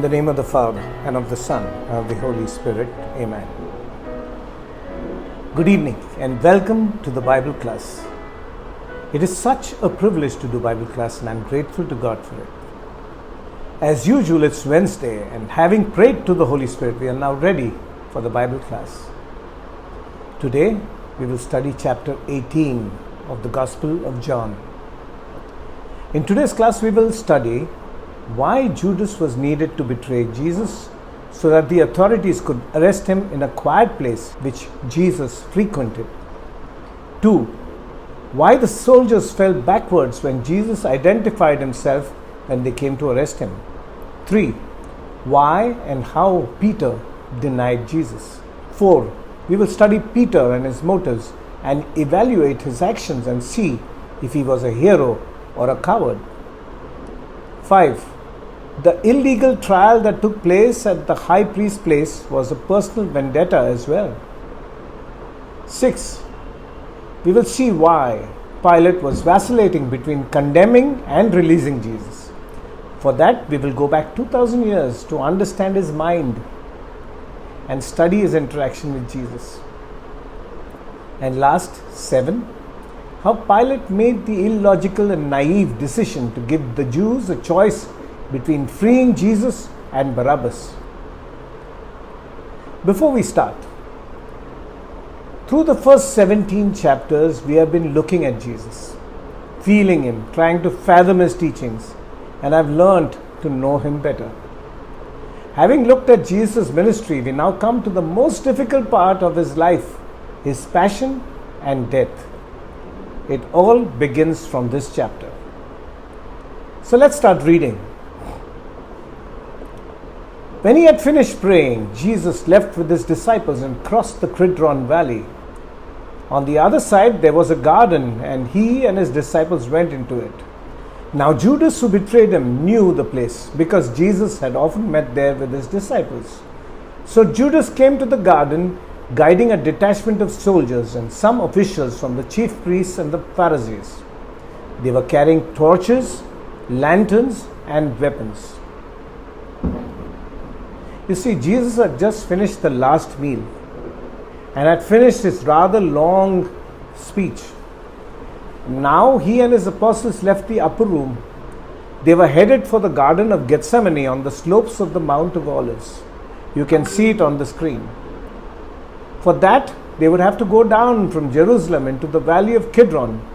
the name of the Father, and of the Son, and of the Holy Spirit. Amen. Good evening, and welcome to the Bible class. It is such a privilege to do Bible class, and I'm grateful to God for it. As usual, it's Wednesday, and having prayed to the Holy Spirit, we are now ready for the Bible class. Today, we will study chapter 18 of the Gospel of John. In today's class, we will study why Judas was needed to betray Jesus so that the authorities could arrest him in a quiet place which Jesus frequented. 2. Why the soldiers fell backwards when Jesus identified himself when they came to arrest him. 3. Why and how Peter denied Jesus. 4. We will study Peter and his motives and evaluate his actions and see if he was a hero or a coward. 5. The illegal trial that took place at the high priest's place was a personal vendetta as well. 6. We will see why Pilate was vacillating between condemning and releasing Jesus. For that, we will go back 2000 years to understand his mind and study his interaction with Jesus. And last, 7. How Pilate made the illogical and naive decision to give the Jews a choice between freeing Jesus and Barabbas. Before we start, through the first 17 chapters, we have been looking at Jesus, feeling him, trying to fathom his teachings, and I've learned to know him better. Having looked at Jesus' ministry, we now come to the most difficult part of his life, his passion and death. It all begins from this chapter. So let's start reading. When he had finished praying, Jesus left with his disciples and crossed the Kidron Valley. On the other side there was a garden, and he and his disciples went into it. Now Judas, who betrayed him, knew the place, because Jesus had often met there with his disciples. So Judas came to the garden, guiding a detachment of soldiers and some officials from the chief priests and the Pharisees. They were carrying torches, lanterns, and weapons. You see, Jesus had just finished the last meal and had finished his rather long speech. Now he and his apostles left the upper room. They were headed for the Garden of Gethsemane on the slopes of the Mount of Olives. You can see it on the screen. For that, they would have to go down from Jerusalem into the valley of Kidron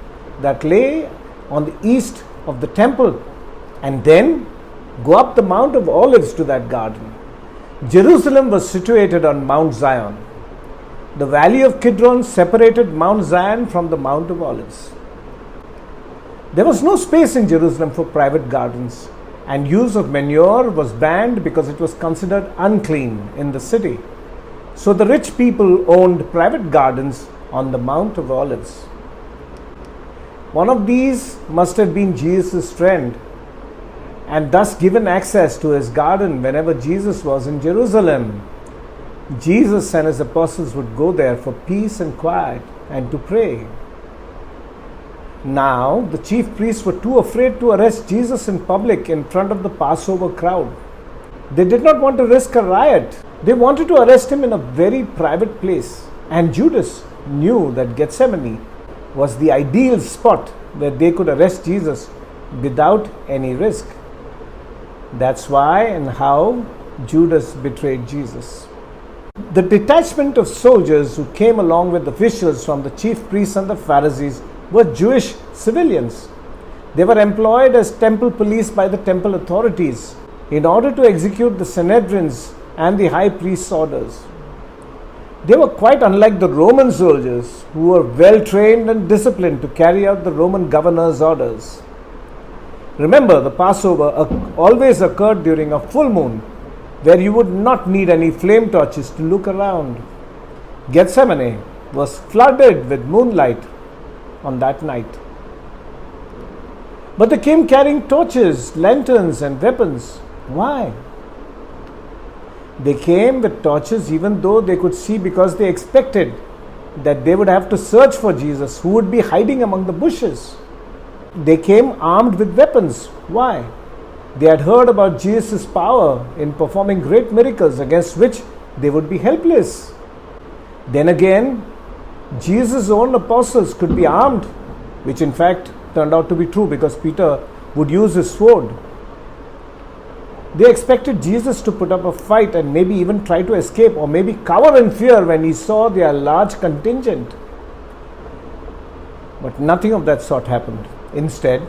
that lay on the east of the temple, and then go up the Mount of Olives to that garden. Jerusalem was situated on Mount Zion. The valley of Kidron separated Mount Zion from the Mount of Olives. There was no space in Jerusalem for private gardens, and use of manure was banned because it was considered unclean in the city. So the rich people owned private gardens on the Mount of Olives. One of these must have been Jesus' friend, and thus given access to his garden whenever Jesus was in Jerusalem. Jesus and his apostles would go there for peace and quiet and to pray. Now, the chief priests were too afraid to arrest Jesus in public in front of the Passover crowd. They did not want to risk a riot. They wanted to arrest him in a very private place. And Judas knew that Gethsemane was the ideal spot where they could arrest Jesus without any risk. That's why and how Judas betrayed Jesus. The detachment of soldiers who came along with officials from the chief priests and the Pharisees were Jewish civilians. They were employed as temple police by the temple authorities in order to execute the Sanhedrin's and the high priest's orders. They were quite unlike the Roman soldiers, who were well trained and disciplined to carry out the Roman governor's orders. Remember, the Passover always occurred during a full moon, where you would not need any flame torches to look around. Gethsemane was flooded with moonlight on that night. But they came carrying torches, lanterns, and weapons. Why? They came with torches even though they could see, because they expected that they would have to search for Jesus, who would be hiding among the bushes. They came armed with weapons. Why? They had heard about Jesus' power in performing great miracles against which they would be helpless. Then again, Jesus' own apostles could be armed, which in fact turned out to be true because Peter would use his sword. They expected Jesus to put up a fight and maybe even try to escape or maybe cower in fear when he saw their large contingent. But nothing of that sort happened. Instead,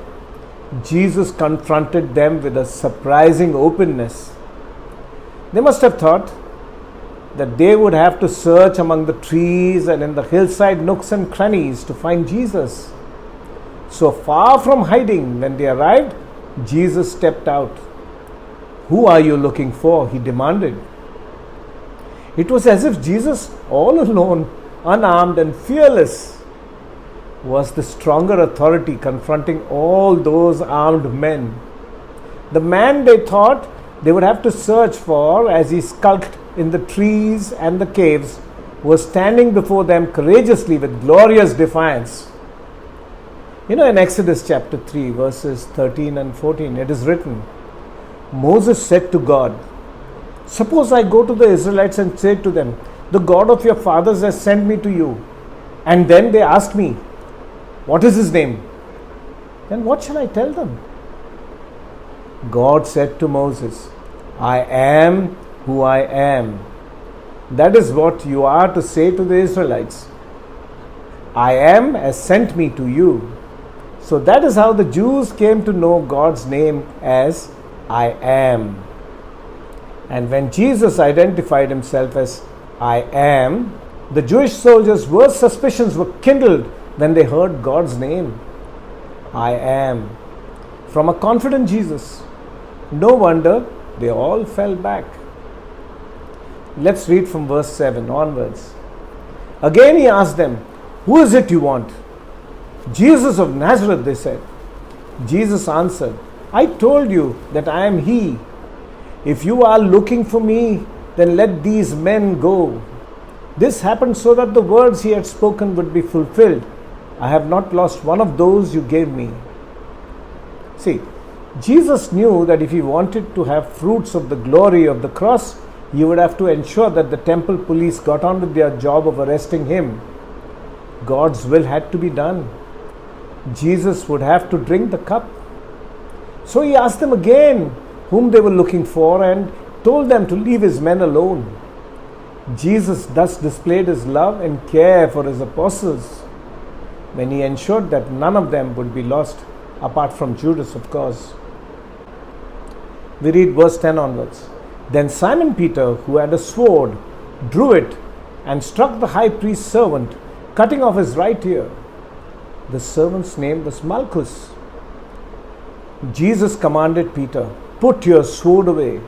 Jesus confronted them with a surprising openness. They must have thought that they would have to search among the trees and in the hillside nooks and crannies to find Jesus. So far from hiding, when they arrived, Jesus stepped out. "Who are you looking for?" he demanded. It was as if Jesus, all alone, unarmed and fearless, was the stronger authority confronting all those armed men. The man they thought they would have to search for as he skulked in the trees and the caves was standing before them courageously with glorious defiance. In Exodus chapter 3, verses 13 and 14, it is written, Moses said to God, "Suppose I go to the Israelites and say to them, 'The God of your fathers has sent me to you,' and then they ask me, 'What is his name?' Then what shall I tell them?" God said to Moses, "I am who I am." That is what you are to say to the Israelites. "I am has sent me to you." So that is how the Jews came to know God's name as I am. And when Jesus identified himself as I am, the Jewish soldiers' worst suspicions were kindled when they heard God's name. I am. From a confident Jesus. No wonder they all fell back. Let's read from verse 7 onwards. Again he asked them, "Who is it you want?" "Jesus of Nazareth," they said. Jesus answered, "I told you that I am he. If you are looking for me, then let these men go." This happened so that the words he had spoken would be fulfilled. "I have not lost one of those you gave me." See, Jesus knew that if he wanted to have fruits of the glory of the cross, he would have to ensure that the temple police got on with their job of arresting him. God's will had to be done. Jesus would have to drink the cup. So he asked them again whom they were looking for and told them to leave his men alone. Jesus thus displayed his love and care for his apostles when he ensured that none of them would be lost, apart from Judas, of course. We read verse 10 onwards. Then Simon Peter, who had a sword, drew it and struck the high priest's servant, cutting off his right ear. The servant's name was Malchus. Jesus commanded Peter, "Put your sword away.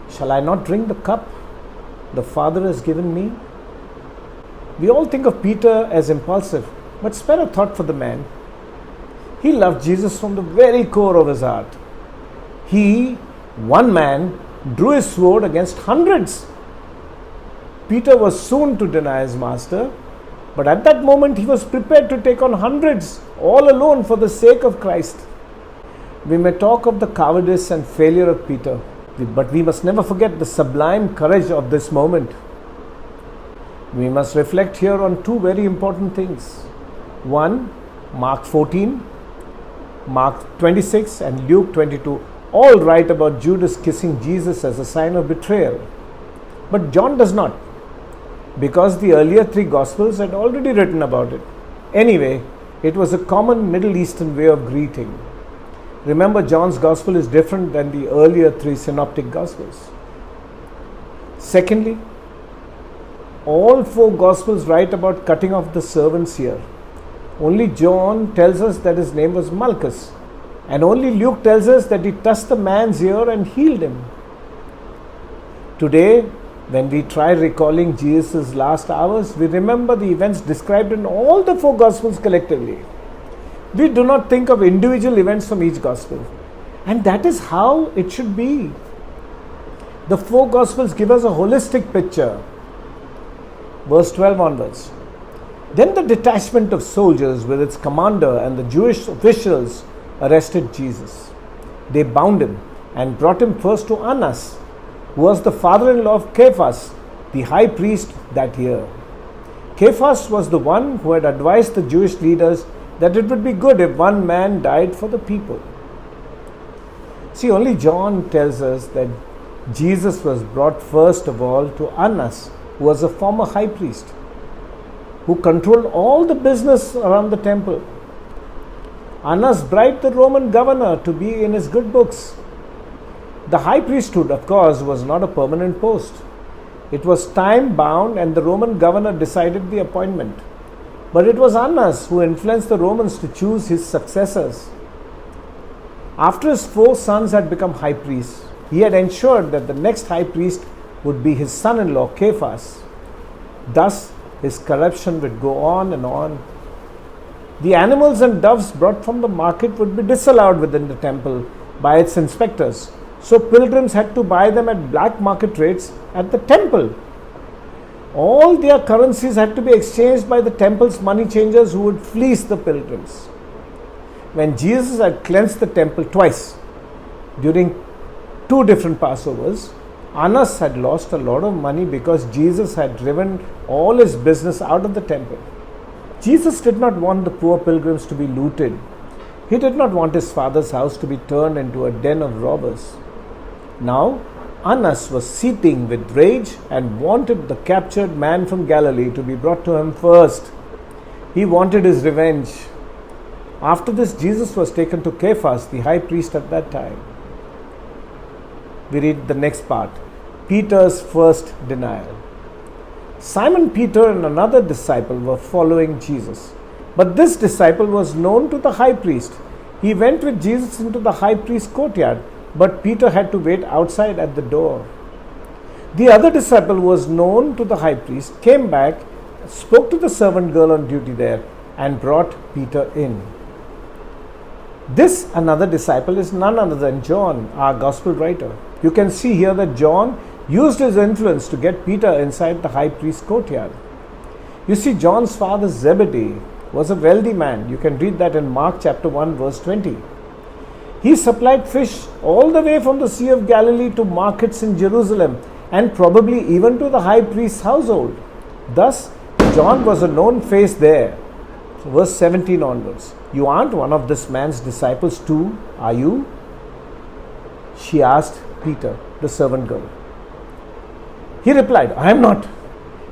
Shall I not drink the cup the Father has given me?" We all think of Peter as impulsive, but spare a thought for the man. He loved Jesus from the very core of his heart. He, one man, drew his sword against hundreds. Peter was soon to deny his master, but at that moment he was prepared to take on hundreds, all alone for the sake of Christ. We may talk of the cowardice and failure of Peter, but we must never forget the sublime courage of this moment. We must reflect here on two very important things. One, Mark 14, Mark 26 and Luke 22 all write about Judas kissing Jesus as a sign of betrayal. But John does not, because the earlier three Gospels had already written about it. Anyway, it was a common Middle Eastern way of greeting. Remember, John's Gospel is different than the earlier three Synoptic Gospels. Secondly, all four Gospels write about cutting off the servant's ear. Only John tells us that his name was Malchus, and only Luke tells us that he touched the man's ear and healed him. Today, when we try recalling Jesus' last hours, we remember the events described in all the four Gospels collectively. We do not think of individual events from each Gospel. And that is how it should be. The four Gospels give us a holistic picture. Verse 12 onwards. Then the detachment of soldiers with its commander and the Jewish officials arrested Jesus. They bound him, and brought him first to Annas, who was the father-in-law of Caiaphas, the high priest that year. Caiaphas was the one who had advised the Jewish leaders that it would be good if one man died for the people. See, only John tells us that Jesus was brought first of all to Annas, who was a former high priest, who controlled all the business around the temple. Annas bribed the Roman governor to be in his good books. The high priesthood, of course, was not a permanent post. It was time bound, and the Roman governor decided the appointment. But it was Annas who influenced the Romans to choose his successors. After his 4 sons had become high priests, he had ensured that the next high priest would be his son-in-law Caiaphas. Thus, his corruption would go on and on. The animals and doves brought from the market would be disallowed within the temple by its inspectors. So pilgrims had to buy them at black market rates at the temple. All their currencies had to be exchanged by the temple's money changers, who would fleece the pilgrims. When Jesus had cleansed the temple twice during 2 different Passovers, Annas had lost a lot of money because Jesus had driven all his business out of the temple. Jesus did not want the poor pilgrims to be looted. He did not want his father's house to be turned into a den of robbers. Now, Annas was seething with rage and wanted the captured man from Galilee to be brought to him first. He wanted his revenge. After this, Jesus was taken to Caiaphas, the high priest at that time. We read the next part. Peter's first denial. Simon Peter and another disciple were following Jesus. But this disciple was known to the high priest. He went with Jesus into the high priest's courtyard, but Peter had to wait outside at the door. The other disciple, who was known to the high priest, came back, spoke to the servant girl on duty there, and brought Peter in. This another disciple is none other than John, our gospel writer. You can see here that John used his influence to get Peter inside the high priest's courtyard. You see, John's father Zebedee was a wealthy man. You can read that in Mark chapter 1 verse 20. He supplied fish all the way from the Sea of Galilee to markets in Jerusalem, and probably even to the high priest's household. Thus, John was a known face there. So verse 17 onwards. You aren't one of this man's disciples too, are you? She asked Peter, the servant girl. He replied, I am not.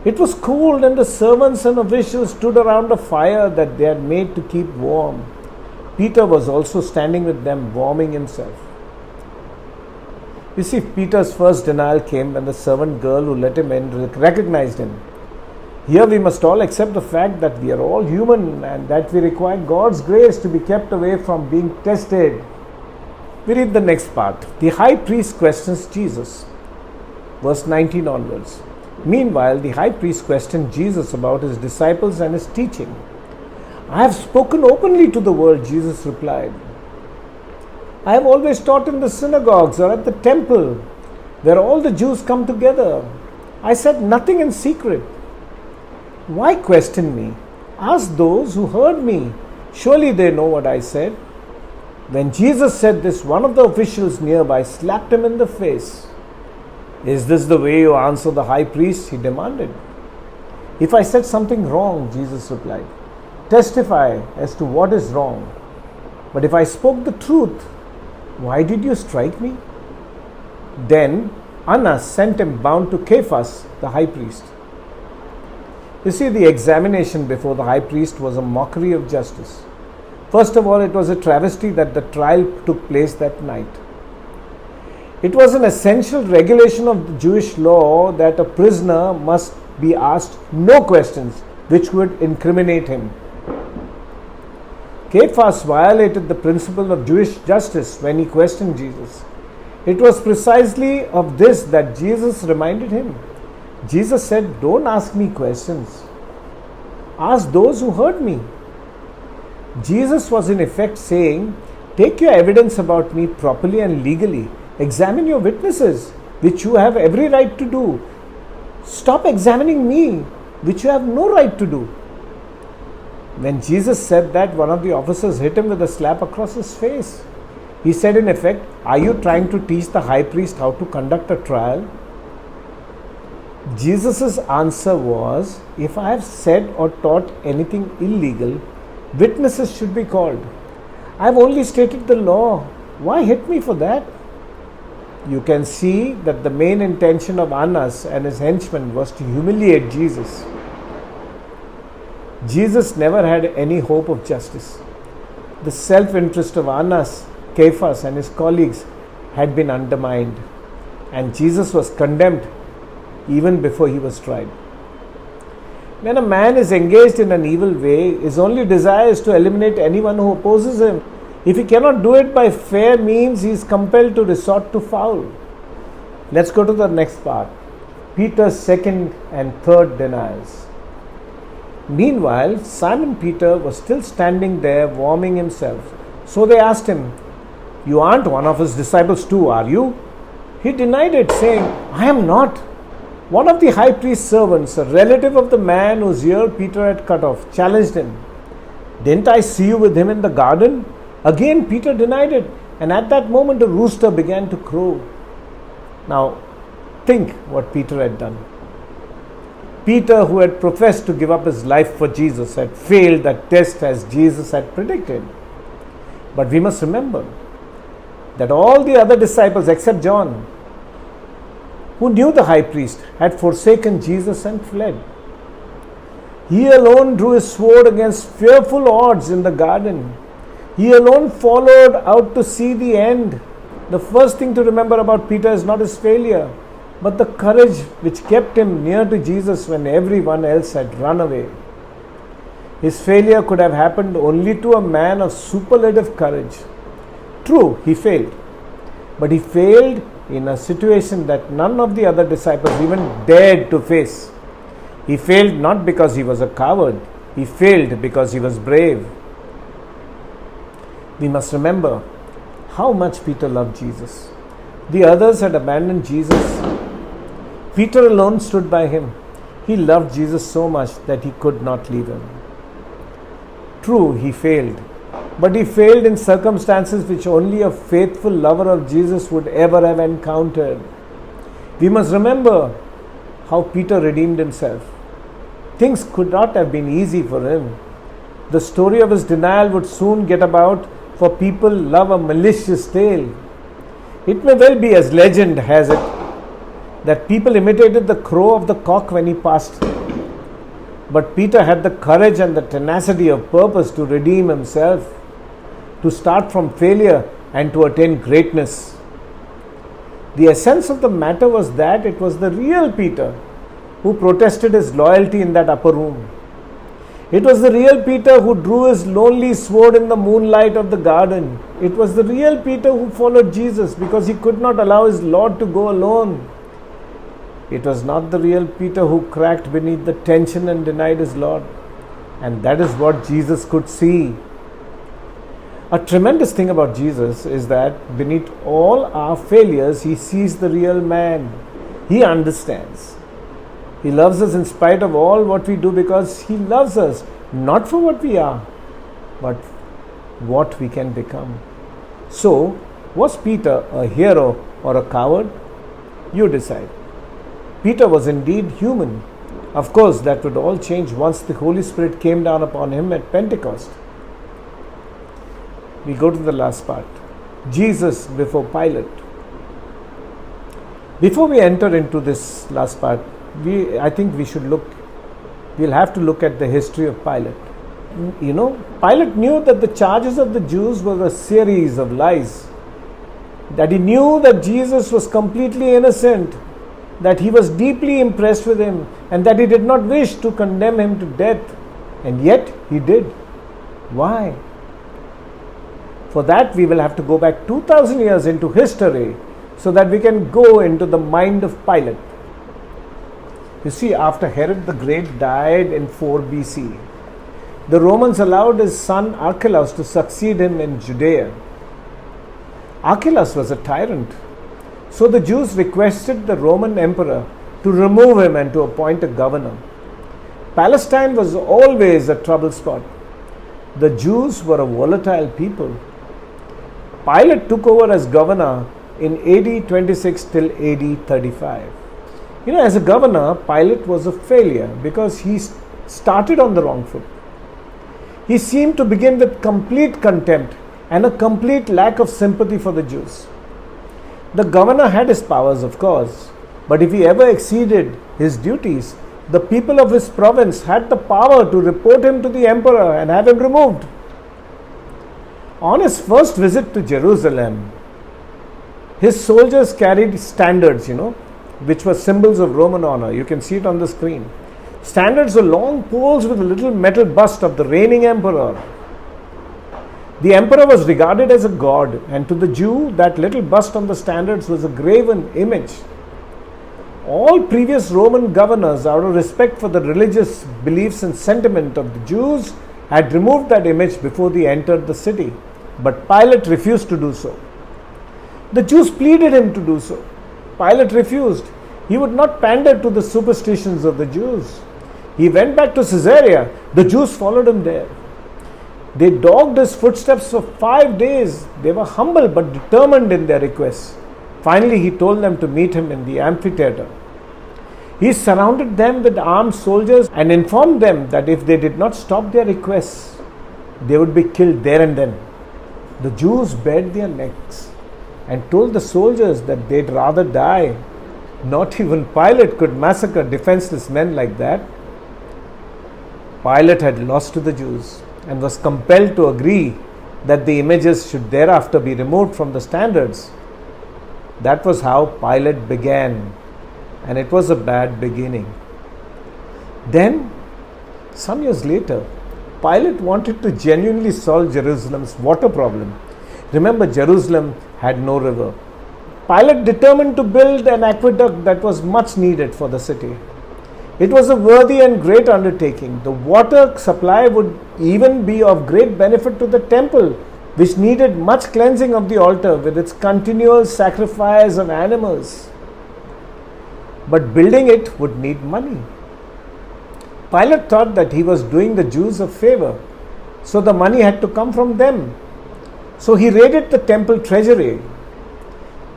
It was cold, and the servants and officials stood around a fire that they had made to keep warm. Peter was also standing with them, warming himself. You see, Peter's first denial came when the servant girl who let him in recognized him. Here we must all accept the fact that we are all human and that we require God's grace to be kept away from being tested. We read the next part. The high priest questions Jesus. Verse 19 onwards. Meanwhile, the high priest questioned Jesus about his disciples and his teaching. I have spoken openly to the world, Jesus replied. I have always taught in the synagogues or at the temple, where all the Jews come together. I said nothing in secret. Why question me? Ask those who heard me. Surely they know what I said. When Jesus said this, one of the officials nearby slapped him in the face. Is this the way you answer the high priest? He demanded. If I said something wrong, Jesus replied, testify as to what is wrong. But if I spoke the truth, why did you strike me? Then Annas sent him bound to Caiaphas, the high priest. You see, the examination before the high priest was a mockery of justice. First of all, it was a travesty that the trial took place that night. It was an essential regulation of the Jewish law that a prisoner must be asked no questions which would incriminate him. Caiaphas violated the principle of Jewish justice when he questioned Jesus. It was precisely of this that Jesus reminded him. Jesus said, don't ask me questions. Ask those who heard me. Jesus was in effect saying, take your evidence about me properly and legally. Examine your witnesses, which you have every right to do. Stop examining me, which you have no right to do. When Jesus said that, one of the officers hit him with a slap across his face. He said in effect, are you trying to teach the high priest how to conduct a trial? Jesus' answer was, if I have said or taught anything illegal, witnesses should be called. I have only stated the law. Why hit me for that? You can see that the main intention of Annas and his henchmen was to humiliate Jesus. Jesus never had any hope of justice. The self-interest of Annas, Caiaphas and his colleagues had been undermined, and Jesus was condemned even before he was tried. When a man is engaged in an evil way, his only desire is to eliminate anyone who opposes him. If he cannot do it by fair means, he is compelled to resort to foul. Let's go to the next part. Peter's second and third denials. Meanwhile, Simon Peter was still standing there warming himself. So they asked him, you aren't one of his disciples too, are you? He denied it, saying, I am not. One of the high priest's servants, a relative of the man whose ear Peter had cut off, challenged him. Didn't I see you with him in the garden? Again Peter denied it, and at that moment a rooster began to crow. Now, think what Peter had done. Peter, who had professed to give up his life for Jesus, had failed that test as Jesus had predicted. But we must remember that all the other disciples except John, who knew the high priest, had forsaken Jesus and fled. He alone drew his sword against fearful odds in the garden. He alone followed out to see the end. The first thing to remember about Peter is not his failure, but the courage which kept him near to Jesus when everyone else had run away. His failure could have happened only to a man of superlative courage. True, he failed, but he failed in a situation that none of the other disciples even dared to face. He failed not because he was a coward, he failed because he was brave. We must remember how much Peter loved Jesus. The others had abandoned Jesus. Peter alone stood by him. He loved Jesus so much that he could not leave him. True, he failed, but he failed in circumstances which only a faithful lover of Jesus would ever have encountered. We must remember how Peter redeemed himself. Things could not have been easy for him. The story of his denial would soon get about, for people love a malicious tale. It may well be, as legend has it, that people imitated the crow of the cock when he passed. But Peter had the courage and the tenacity of purpose to redeem himself, to start from failure and to attain greatness. The essence of the matter was that it was the real Peter who protested his loyalty in that upper room. It was the real Peter who drew his lonely sword in the moonlight of the garden. It was the real Peter who followed Jesus because he could not allow his Lord to go alone. It was not the real Peter who cracked beneath the tension and denied his Lord. And that is what Jesus could see. A tremendous thing about Jesus is that beneath all our failures, he sees the real man. He understands. He loves us in spite of all what we do because he loves us, not for what we are, but what we can become. So, was Peter a hero or a coward? You decide. Peter was indeed human. Of course, that would all change once the Holy Spirit came down upon him at Pentecost. We go to the last part. Jesus before Pilate. Before we enter into this last part, I think we'll have to look at the history of Pilate. Pilate knew that the charges of the Jews were a series of lies. That he knew that Jesus was completely innocent, that he was deeply impressed with him, and that he did not wish to condemn him to death. And yet he did. Why? For that we will have to go back 2000 years into history so that we can go into the mind of Pilate. You see, after Herod the Great died in 4 BC, the Romans allowed his son Archelaus to succeed him in Judea. Archelaus was a tyrant, so the Jews requested the Roman emperor to remove him and to appoint a governor. Palestine was always a trouble spot. The Jews were a volatile people. Pilate took over as governor in AD 26 till AD 35. As a governor, Pilate was a failure because he started on the wrong foot. He seemed to begin with complete contempt and a complete lack of sympathy for the Jews. The governor had his powers, of course, but if he ever exceeded his duties, the people of his province had the power to report him to the emperor and have him removed. On his first visit to Jerusalem, his soldiers carried standards, which were symbols of Roman honor. You can see it on the screen. Standards are long poles with a little metal bust of the reigning emperor. The emperor was regarded as a god, and to the Jew, that little bust on the standards was a graven image. All previous Roman governors, out of respect for the religious beliefs and sentiment of the Jews, had removed that image before they entered the city. But Pilate refused to do so. The Jews pleaded him to do so. Pilate refused. He would not pander to the superstitions of the Jews. He went back to Caesarea. The Jews followed him there. They dogged his footsteps for 5 days. They were humble but determined in their requests. Finally, he told them to meet him in the amphitheater. He surrounded them with armed soldiers and informed them that if they did not stop their requests, they would be killed there and then. The Jews bared their necks and told the soldiers that they'd rather die. Not even Pilate could massacre defenseless men like that. Pilate had lost to the Jews and was compelled to agree that the images should thereafter be removed from the standards. That was how Pilate began, and it was a bad beginning. Then, some years later, Pilate wanted to genuinely solve Jerusalem's water problem. Remember, Jerusalem had no river. Pilate determined to build an aqueduct that was much needed for the city. It was a worthy and great undertaking. The water supply would even be of great benefit to the temple, which needed much cleansing of the altar with its continual sacrifice of animals. But building it would need money. Pilate thought that he was doing the Jews a favor, so the money had to come from them. So he raided the temple treasury.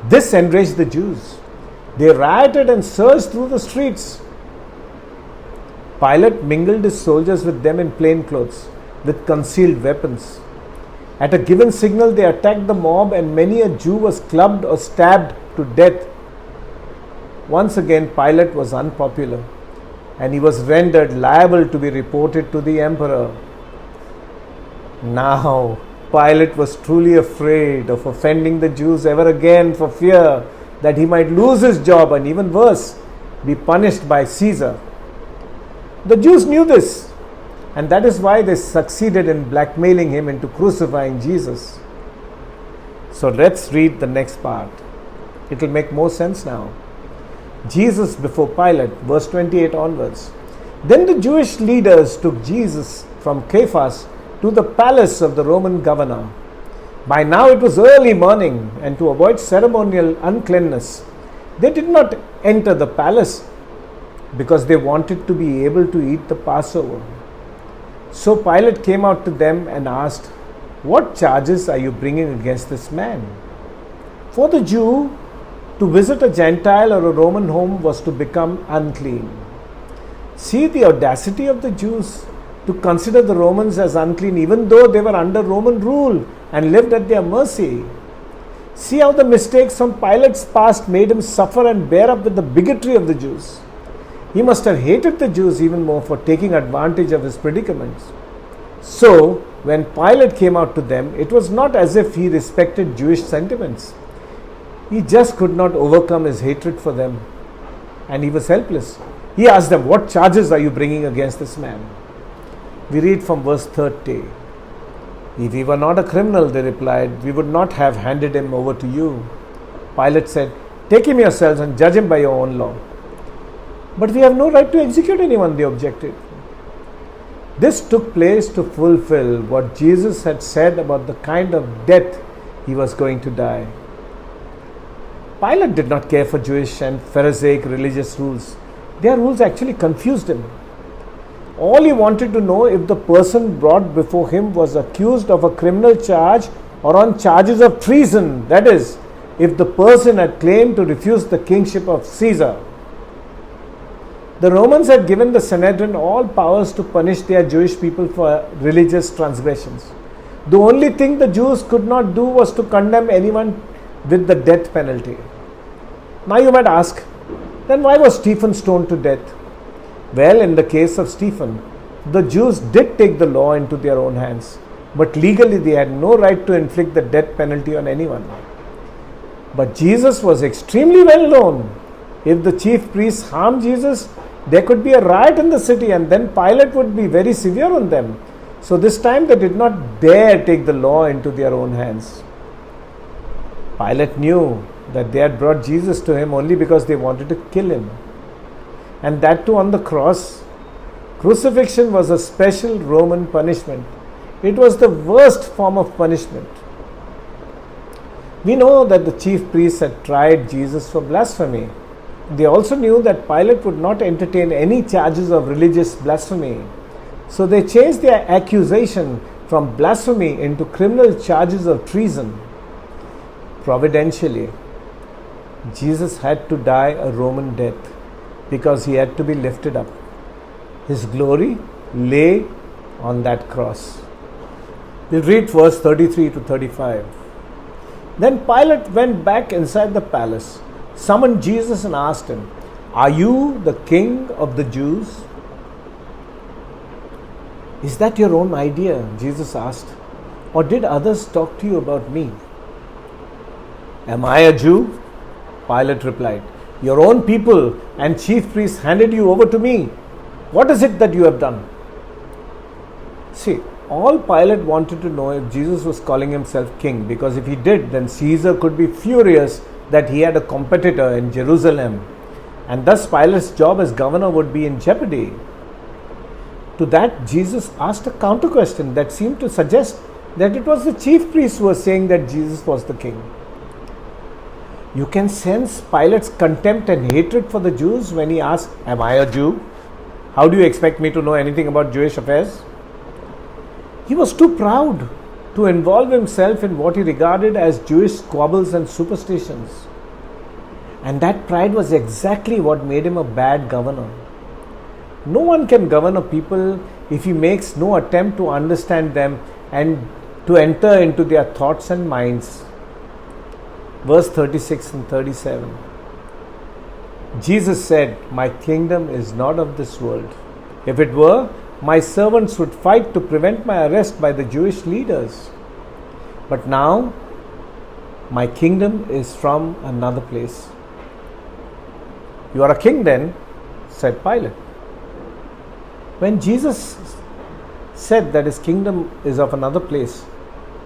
This enraged the Jews. They rioted and surged through the streets. Pilate mingled his soldiers with them in plain clothes, with concealed weapons. At a given signal, they attacked the mob, and many a Jew was clubbed or stabbed to death. Once again, Pilate was unpopular, and he was rendered liable to be reported to the emperor. Now, Pilate was truly afraid of offending the Jews ever again for fear that he might lose his job and, even worse, be punished by Caesar. The Jews knew this, and that is why they succeeded in blackmailing him into crucifying Jesus. So let's read the next part. It will make more sense now. Jesus before Pilate, verse 28 onwards. Then the Jewish leaders took Jesus from Caiaphas to the palace of the Roman governor. By now it was early morning, and to avoid ceremonial uncleanness, they did not enter the palace because they wanted to be able to eat the Passover. So Pilate came out to them and asked, "What charges are you bringing against this man?" For the Jew, to visit a Gentile or a Roman home was to become unclean. See the audacity of the Jews to consider the Romans as unclean even though they were under Roman rule and lived at their mercy. See how the mistakes from Pilate's past made him suffer and bear up with the bigotry of the Jews. He must have hated the Jews even more for taking advantage of his predicaments. So, when Pilate came out to them, it was not as if he respected Jewish sentiments. He just could not overcome his hatred for them, and he was helpless. He asked them, "What charges are you bringing against this man?" We read from verse 30. "If he were not a criminal," they replied, "we would not have handed him over to you." Pilate said, "Take him yourselves and judge him by your own law." "But we have no right to execute anyone," they objected. This took place to fulfill what Jesus had said about the kind of death he was going to die. Pilate did not care for Jewish and Pharisaic religious rules. Their rules actually confused him. All he wanted to know if the person brought before him was accused of a criminal charge or on charges of treason, that is, if the person had claimed to refuse the kingship of Caesar. The Romans had given the Sanhedrin all powers to punish their Jewish people for religious transgressions. The only thing the Jews could not do was to condemn anyone with the death penalty. Now you might ask, then why was Stephen stoned to death? Well, in the case of Stephen, the Jews did take the law into their own hands, but legally they had no right to inflict the death penalty on anyone. But Jesus was extremely well known. If the chief priests harmed Jesus, there could be a riot in the city, and then Pilate would be very severe on them. So this time they did not dare take the law into their own hands. Pilate knew that they had brought Jesus to him only because they wanted to kill him. And that too on the cross. Crucifixion was a special Roman punishment. It was the worst form of punishment. We know that the chief priests had tried Jesus for blasphemy. They also knew that Pilate would not entertain any charges of religious blasphemy. So they changed their accusation from blasphemy into criminal charges of treason. Providentially, Jesus had to die a Roman death because he had to be lifted up. His glory lay on that cross. We'll read verse 33 to 35. Then Pilate went back inside the palace, summoned Jesus and asked him, "Are you the king of the Jews?" "Is that your own idea?" Jesus asked. "Or did others talk to you about me?" "Am I a Jew?" Pilate replied. "Your own people and chief priests handed you over to me. What is it that you have done?" See, all Pilate wanted to know if Jesus was calling himself king, because if he did, then Caesar could be furious that he had a competitor in Jerusalem, and thus Pilate's job as governor would be in jeopardy. To that, Jesus asked a counter question that seemed to suggest that it was the chief priests who were saying that Jesus was the king. You can sense Pilate's contempt and hatred for the Jews when he asked, "Am I a Jew? How do you expect me to know anything about Jewish affairs?" He was too proud to involve himself in what he regarded as Jewish squabbles and superstitions. And that pride was exactly what made him a bad governor. No one can govern a people if he makes no attempt to understand them and to enter into their thoughts and minds. Verse 36 and 37. Jesus said, "My kingdom is not of this world. If it were, my servants would fight to prevent my arrest by the Jewish leaders. But now, my kingdom is from another place." "You are a king then?" said Pilate. When Jesus said that his kingdom is of another place,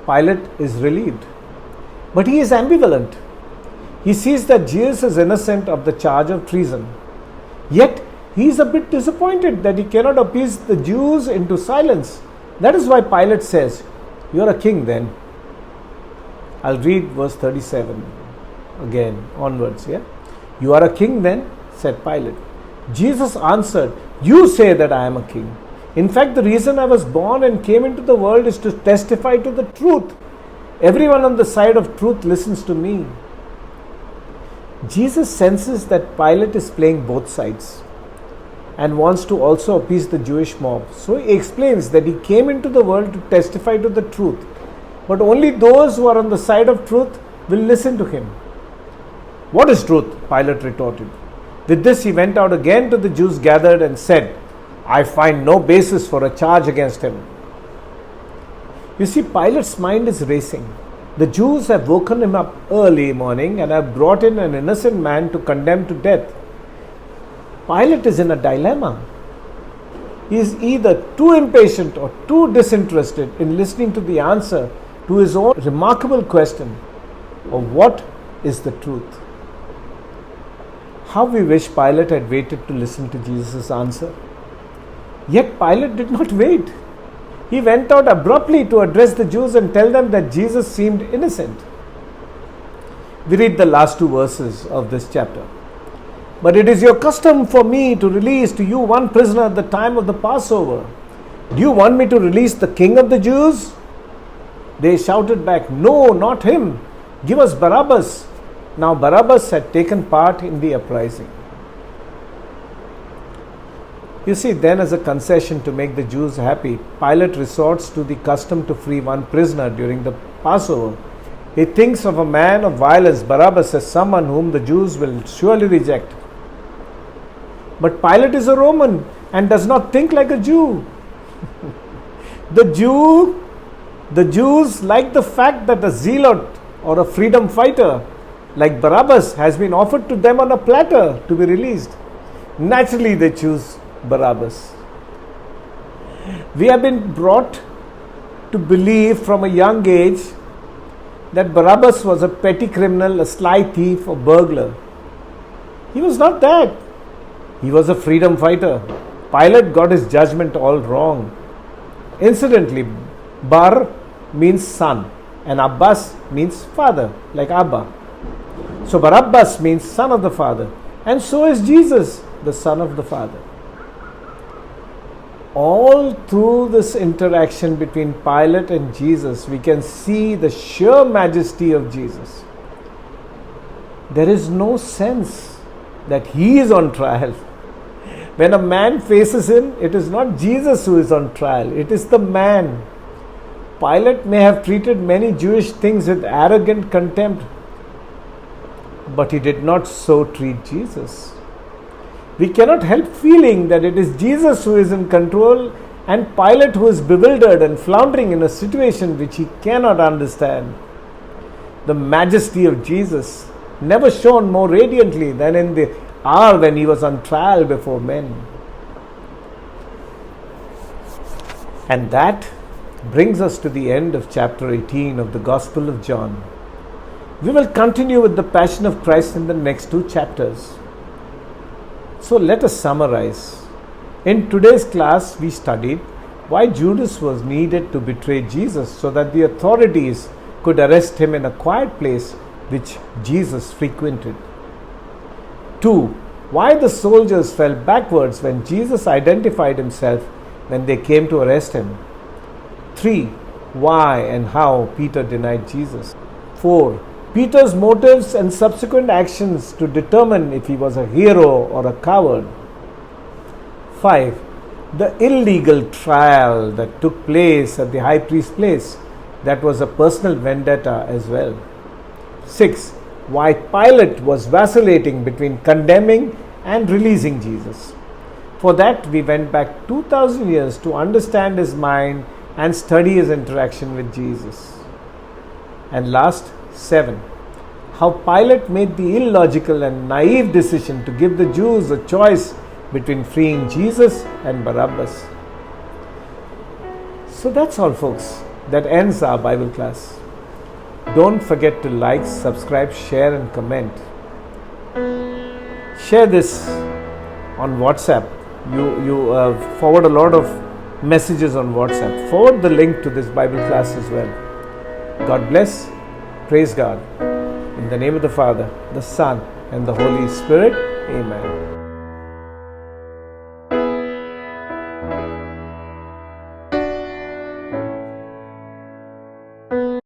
Pilate is relieved. But he is ambivalent. He sees that Jesus is innocent of the charge of treason. Yet, he is a bit disappointed that he cannot appease the Jews into silence. That is why Pilate says, "You are a king then." I'll read verse 37 again onwards. "You are a king then?" said Pilate. Jesus answered, "You say that I am a king. In fact, the reason I was born and came into the world is to testify to the truth. Everyone on the side of truth listens to me." Jesus senses that Pilate is playing both sides and wants to also appease the Jewish mob. So he explains that he came into the world to testify to the truth, but only those who are on the side of truth will listen to him. "What is truth?" Pilate retorted. With this, he went out again to the Jews gathered and said, "I find no basis for a charge against him." You see, Pilate's mind is racing. The Jews have woken him up early morning and have brought in an innocent man to condemn to death. Pilate is in a dilemma. He is either too impatient or too disinterested in listening to the answer to his own remarkable question of what is the truth. How we wish Pilate had waited to listen to Jesus' answer. Yet Pilate did not wait. He went out abruptly to address the Jews and tell them that Jesus seemed innocent. We read the last two verses of this chapter. "But it is your custom for me to release to you one prisoner at the time of the Passover. Do you want me to release the king of the Jews?" They shouted back, "No, not him. Give us Barabbas." Now Barabbas had taken part in the uprising. You see, then as a concession to make the Jews happy, Pilate resorts to the custom to free one prisoner during the Passover. He thinks of a man of violence, Barabbas, as someone whom the Jews will surely reject. But Pilate is a Roman and does not think like a Jew. The Jews like the fact that a zealot or a freedom fighter like Barabbas has been offered to them on a platter to be released. Naturally, they choose Barabbas. We have been brought to believe from a young age that Barabbas was a petty criminal, a sly thief, or burglar. He was not that. He was a freedom fighter. Pilate got his judgment all wrong. Incidentally, Bar means son and Abbas means father, like Abba. So Barabbas means son of the Father, and so is Jesus, the Son of the Father. All through this interaction between Pilate and Jesus, we can see the sheer majesty of Jesus. There is no sense that he is on trial. When a man faces him, it is not Jesus who is on trial, it is the man. Pilate may have treated many Jewish things with arrogant contempt, but he did not so treat Jesus. We cannot help feeling that it is Jesus who is in control and Pilate who is bewildered and floundering in a situation which he cannot understand. The majesty of Jesus never shone more radiantly than in the hour when he was on trial before men. And that brings us to the end of chapter 18 of the Gospel of John. We will continue with the Passion of Christ in the next two chapters. So let us summarize. In today's class, we studied why Judas was needed to betray Jesus so that the authorities could arrest him in a quiet place which Jesus frequented. 2. Why the soldiers fell backwards when Jesus identified himself when they came to arrest him. 3. Why and how Peter denied Jesus. 4. Peter's motives and subsequent actions to determine if he was a hero or a coward. 5. The illegal trial that took place at the high priest's place, that was a personal vendetta as well. 6. Why Pilate was vacillating between condemning and releasing Jesus. For that, we went back 2000 years to understand his mind and study his interaction with Jesus. And last, 7. How Pilate made the illogical and naive decision to give the Jews a choice between freeing Jesus and Barabbas. So that's all, folks. That ends our Bible class. Don't forget to like, subscribe, share and comment. Share this on WhatsApp. You forward a lot of messages on WhatsApp. Forward the link to this Bible class as well. God bless. Praise God. In the name of the Father, the Son, and the Holy Spirit. Amen.